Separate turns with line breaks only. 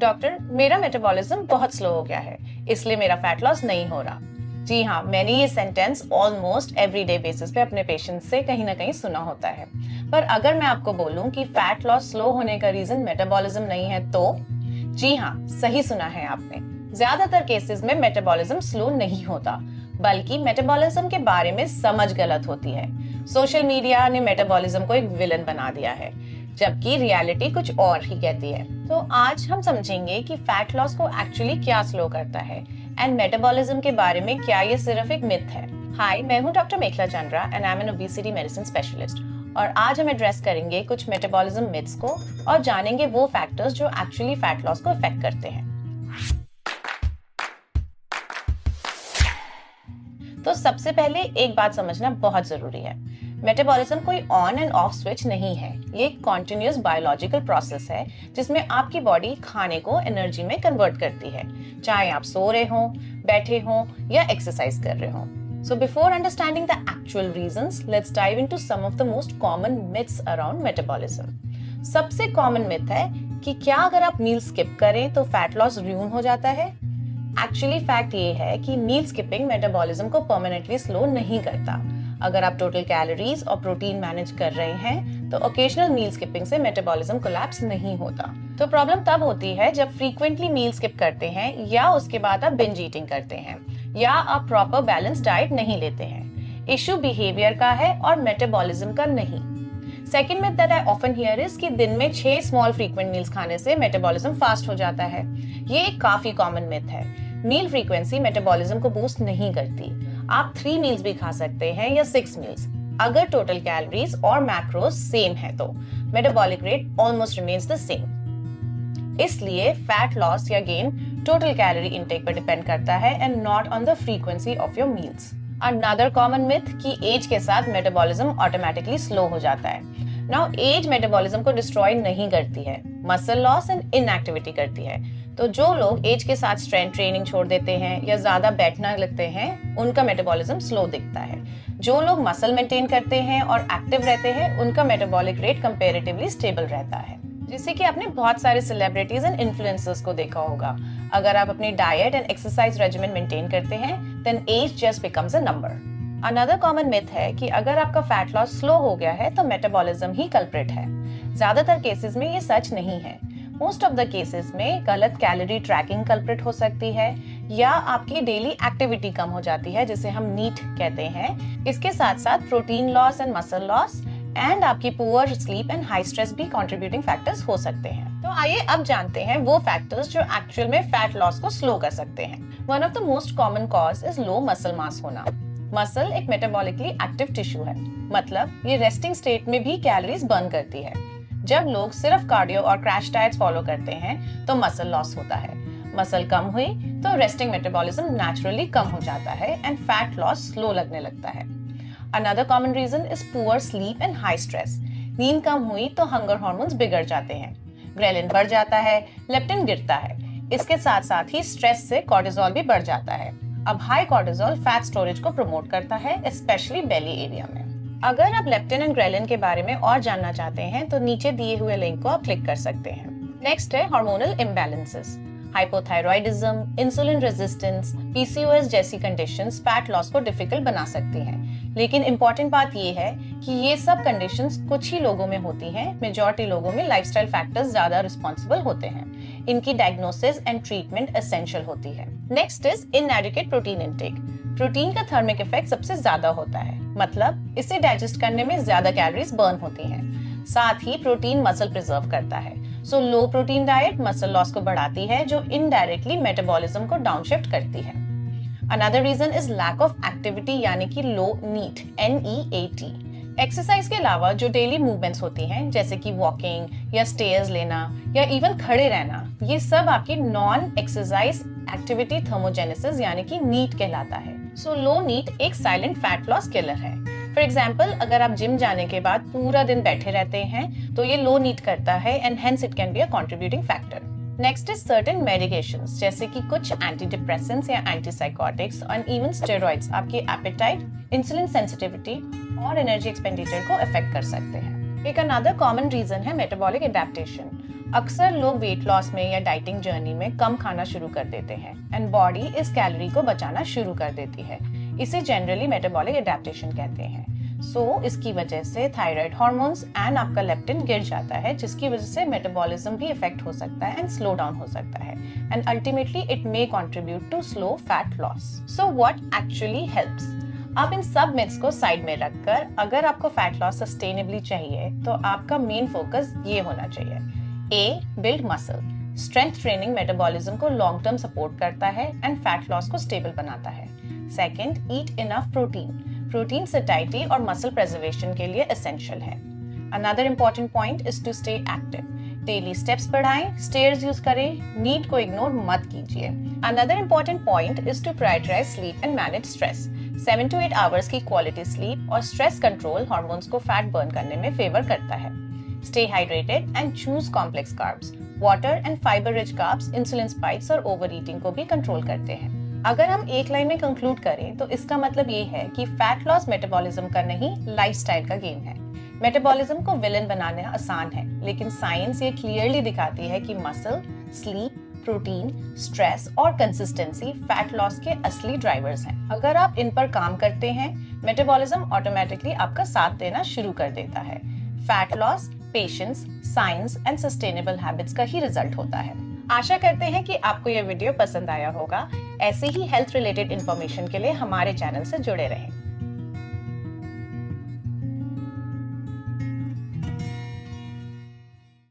Doctor, मेरा metabolism बहुत slow हो गया है, इसलिए मेरा फैट लॉस नहीं हो रहा। जी हाँ, मैंने ये सेंटेंस ऑलमोस्ट एवरीडे बेसिस पे अपने पेशेंट्स से कहीं ना कहीं सुना होता है। पर अगर मैं आपको बोलूं कि फैट लॉस स्लो होने का रीजन मेटाबॉलिज्म नहीं है तो जी हाँ, सही सुना है आपने। ज्यादातर केसेस में मेटाबॉलिज्म स्लो नहीं होता, बल्कि मेटाबॉलिज्म के बारे में समझ गलत होती है। सोशल मीडिया ने मेटाबॉलिज्म को एक विलन बना दिया है, जबकि रियलिटी कुछ और ही कहती है। तो आज हम समझेंगे कि फैट लॉस को एक्चुअली क्या स्लो करता है एंड मेटाबॉलिज्म के बारे में क्या ये सिर्फ एक मिथ है। हाय, मैं हूँ doctor Mekhala Chandra and I am an obesity medicine specialist, और आज हम एड्रेस करेंगे कुछ मेटाबॉलिज्म मिथ्स को और जानेंगे वो फैक्टर्स जो एक्चुअली फैट लॉस को इफेक्ट करते हैं। तो सबसे पहले एक बात समझना बहुत जरूरी है, मेटाबॉलिज्म कोई ऑन एंड ऑफ स्विच नहीं है। ये एक कॉन्टिन्यूअस बायोलॉजिकल प्रोसेस है जिसमें आपकी बॉडी खाने को एनर्जी में कन्वर्ट करती है, चाहे आप सो रहे हो, बैठे हो या एक्सरसाइज कर रहे हो। So before understanding the actual reasons, let's dive into some of the most common myths around metabolism. सबसे कॉमन मिथ है कि क्या अगर आप मील स्किप करें तो फैट लॉस र्यून हो जाता है। एक्चुअली फैक्ट ये है कि मील स्किपिंग मेटाबॉलिज्म को परमानेंटली स्लो नहीं करता। अगर आप टोटल कैलोरीज और प्रोटीन मैनेज कर रहे हैं तो ओकेजनल मील स्किपिंग से मेटाबॉलिज्म कोलैप्स नहीं होता। तो प्रॉब्लम तब होती है जब फ्रीक्वेंटली मील स्किप करते हैं या उसके बाद आप बिंज ईटिंग करते हैं या आप प्रॉपर बैलेंस डाइट नहीं लेते हैं। इश्यू बिहेवियर का है और मेटाबॉलिज्म का नहीं। Second myth that I often here is कि दिन में 6 स्मॉल फ्रीक्वेंट मील्स खाने से मेटाबॉलिज्म फास्ट हो जाता है। ये एक काफी कॉमन मिथ है। मील फ्रीक्वेंसी मेटाबॉलिज्म को बूस्ट नहीं करती। आप 3 मील्स भी खा सकते हैं या 6 मील्स। अगर टोटल कैलोरीज और मैक्रोज सेम है तो metabolic rate almost remains the same. इसलिए फैट लॉस या गेन टोटल कैलोरी इनटेक पर डिपेंड करता है and not on the frequency of your meals. Another common myth कि एज के साथ मेटाबॉलिज्म ऑटोमेटिकली स्लो हो जाता है। नाउ एज मेटाबॉलिज्म को डिस्ट्रॉय नहीं करती है, मसल लॉस एंड इनएक्टिविटी करती है। तो जो लोग एज के साथ स्ट्रेंथ ट्रेनिंग छोड़ देते हैं या ज्यादा बैठना लगते हैं, उनका मेटाबॉलिज्म स्लो दिखता है। जो लोग मसल मेंटेन करते हैं और एक्टिव रहते हैं, उनका मेटाबॉलिक रेट कंपैरेटिवली स्टेबल रहता है। जैसे कि आपने बहुत सारे सेलिब्रिटीज एंड इन्फ्लुएंसर्स को देखा होगा, अगर आप अपनी diet and exercise regiment maintain करते हैं, then age just becomes a number. Another common myth है कि अगर आपका फैट लॉस स्लो हो गया है तो मेटाबॉलिज्म ही कल्प्रिट है। ज्यादातर केसेस में ये सच नहीं है। मोस्ट ऑफ द केसेस में गलत कैलोरी ट्रैकिंग कल्प्रिट हो सकती है या आपकी डेली एक्टिविटी कम हो जाती है, जिसे हम नीट कहते हैं। इसके साथ साथ protein loss and muscle loss and आपकी poor sleep and high stress भी कंट्रीब्यूटिंग फैक्टर्स हो सकते हैं। तो आइए अब जानते हैं वो फैक्टर्स जो एक्चुअल में फैट लॉस को स्लो कर सकते हैं। One of the most common cause is low muscle mass होना। मसल एक मेटाबॉलिकली एक्टिव टिश्यू है, मतलब ये रेस्टिंग स्टेट में भी कैलोरीज बर्न करती है। जब लोग सिर्फ कार्डियो और क्रैश डाइट्स फॉलो करते हैं तो मसल लॉस होता है। मसल कम हुई तो रेस्टिंग मेटाबॉलिज्म नेचुरली कम हो जाता है एंड फैट लॉस स्लो लगने लगता है। Another common reason is poor sleep and high stress. नींद कम हुई तो हंगर हार्मोन्स बिगड़ जाते हैं, ग्रेलिन बढ़ जाता है, लेप्टिन गिरता है। इसके साथ साथ ही स्ट्रेस से कॉर्टिसोल भी बढ़ जाता है। अब हाई कॉर्टिसोल फैट स्टोरेज को प्रमोट करता है, स्पेशली बेली एरिया में। अगर आप लेप्टिन एंड ग्रेलिन के बारे में और जानना चाहते हैं तो नीचे दिए हुए लिंक को आप क्लिक कर सकते हैं। नेक्स्ट है hormonal imbalances. Hypothyroidism, insulin resistance, PCOS जैसी कंडीशंस फैट लॉस को डिफिकल्ट बना सकती हैं। लेकिन इम्पोर्टेंट बात ये है कि ये सब कंडीशंस कुछ ही लोगों में होती हैं। मेजॉरिटी लोगों में लाइफस्टाइल फैक्टर्स ज्यादा रिस्पॉन्सिबल होते हैं। इनकी डायग्नोसिस एंड ट्रीटमेंट एसेंशियल होती है। Next is इनएडिक्वेट protein intake. Protein का थर्मिक इफेक्ट सबसे ज्यादा होता है, मतलब इसे डाइजेस्ट करने में ज्यादा कैलोरीज बर्न होती हैं। साथ ही प्रोटीन मसल प्रिजर्व करता है। सो लो प्रोटीन डाइट मसल लॉस को बढ़ाती है, जो इनडायरेक्टली मेटाबॉलिज्म को डाउनशिफ्ट करती है। Another reason is lack of activity यानी कि low NEAT, NEAT। एक्सरसाइज के अलावा जो डेली मूवमेंट्स होती हैं, जैसे कि वॉकिंग या स्टेयर्स लेना या इवन खड़े रहना, ये सब आपकी नॉन एक्सरसाइज एक्टिविटी थर्मोजेनेसिस यानी कि नीट कहलाता है। सो लो नीट एक साइलेंट फैट लॉस किलर है। फॉर एग्जाम्पल, अगर आप जिम जाने के बाद पूरा दिन बैठे रहते हैं तो ये लो नीट करता है and hence it can be a contributing factor. Next is certain medications, जैसे कि कुछ एंटीडिप्रेसेंट्स या एंटीसाइकोटिक्स और इवन स्टेरॉइड्स आपकी एपेटाइट, इंसुलिन सेंसिटिविटी और एनर्जी एक्सपेंडिचर को अफेक्ट कर सकते हैं। एक अनदर कॉमन रीजन है मेटाबॉलिक एडेप्टेशन। अक्सर लोग वेट लॉस में या डाइटिंग जर्नी में कम खाना शुरू कर देते हैं एंड बॉडी इस कैलोरी को बचाना शुरू कर देती है। इसे जनरली मेटाबॉलिक एडेप्टेशन कहते हैं। इसकी वजह से थायराइड हार्मोन्स एंड आपका लेप्टिन गिर जाता है, जिसकी वजह से मेटाबॉलिज्म भी इफेक्ट हो सकता है एंड स्लो डाउन हो सकता है and ultimately it may contribute to slow fat loss. So what actually helps? अब इन सब मिथ्स को साइड में रखकर अगर आपको फैट लॉस सस्टेनेबली चाहिए तो आपका मेन फोकस ये होना चाहिए। A, build muscle. Strength training metabolism को लॉन्ग टर्म सपोर्ट करता है एंड फैट लॉस को स्टेबल बनाता है। Second, eat enough protein. Protein satisfaction और मसल प्रिजर्वेशन के लिए एसेंशियल है। Another important point is to stay active. Daily steps बढ़ाएं, स्टेयर्स यूज करें, नीड को इग्नोर मत कीजिए। Another important point is to prioritize sleep and manage stress. 7 to 8 hours की क्वालिटी स्लीप और स्ट्रेस कंट्रोल हार्मोन्स को fat burn करने में फेवर करता है। Stay hydrated and choose complex carbs. Water and fiber-rich carbs insulin spikes और overeating को भी कंट्रोल करते हैं। अगर हम एक लाइन में कंक्लूड करें तो इसका मतलब ये है कि फैट लॉस मेटाबॉलिज्म का नहीं, लाइफस्टाइल का गेम है। मेटाबॉलिज्म को विलन बनाना आसान है, लेकिन साइंस ये क्लियरली दिखाती है कि मसल, स्लीप, प्रोटीन, स्ट्रेस और कंसिस्टेंसी फैट लॉस के असली ड्राइवर्स हैं। अगर आप इन पर काम करते हैं, मेटाबॉलिज्म ऑटोमेटिकली आपका साथ देना शुरू कर देता है। Fat loss patience, science and sustainable habits का ही रिजल्ट होता है। आशा करते हैं कि आपको ये वीडियो पसंद आया होगा। ऐसे ही हेल्थ रिलेटेड इंफॉर्मेशन के लिए हमारे चैनल से जुड़े रहें।